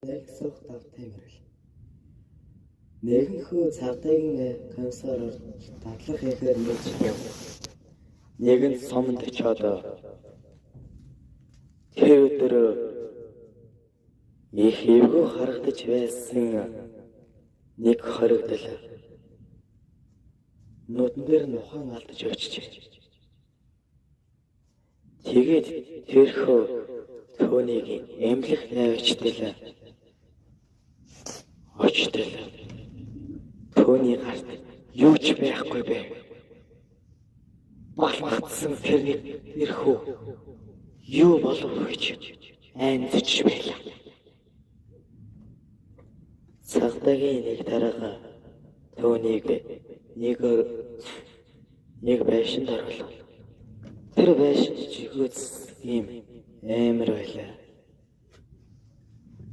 Суух давтай мэрэл. Нэгэнхүү цавдаагийн консороор татлах ихээр нээж бов. Нэгэн сомонд очоод тэр өдөр их эвгүй харагдаж байсан нэг хоригдол нүдэн дээр нь ухаан алдаж өчжээ. Тэгээд тэрхүү түүнийг эмнэлэг найвчдэл очдол түүний гарт юу ч байхгүй бэ. Балмагдсан тэрхүү юу болов гэж айнзэж байлаа. Цагдаагийн нэг дарга түүнийг нэг байшинд оруулав. Тэр байшинд чигөөс ийм амар байлаа.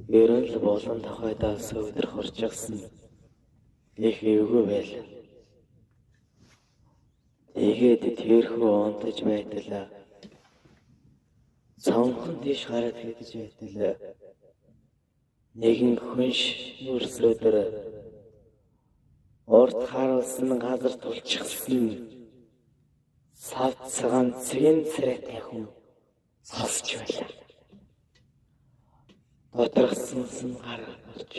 Ерөн л болон тохойдоос өдөр хорчгсан их эвгүй байлаа. Тэгээд тэрхүү унтаж байтал цонхон тийш гараад хэдэж байтал нэгэн хүнш нүрс өдөр урт харуулсан газар тулчихсан савц ганцгийн царайтай хүн сонсч байлаа. Доторгсон гар гарч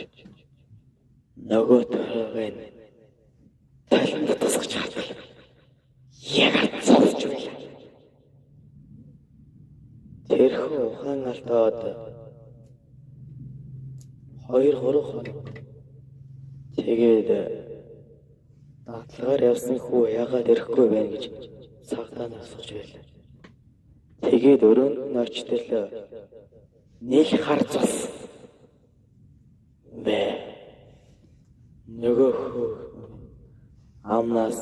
нөгөө төрөг нь таланд тусгаж хатал яг сонсч байлаа. Тэрхүү ухаан алдаад 2-3 хоног тэгээд даатлагаар явсан хүү яагаад ирэхгүй байна гэж цагдаа насгаж байлаа. Тэгээд өрөөнд нь очтол нэг хар цус бэ. Нөгөө хүү амнаас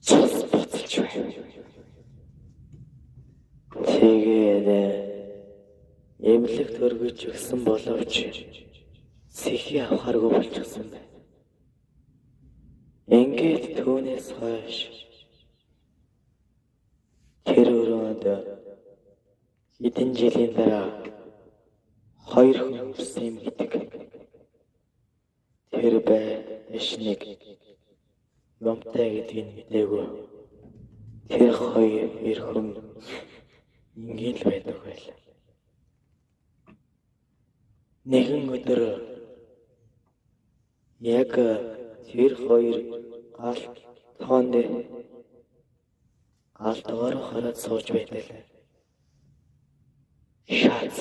цус буцалж байна. Тэгээд эмнэлэгт өргөж өгсөн боловч сэхий авахаргүй болчихсон байна. Ингээд түүнээс хойш тэр өрөөнд хэдэн жилийн дараа 2 хүн ирсэн гэдэг. Тэр байшныг юмтай гэдгийг мэдээгүй. Тэр 2 хүн ингээл л байдаг байлаа. Нэгэн өдөр яг тэр 2 галт тоонд галдгаар хараад сууж байтал шаац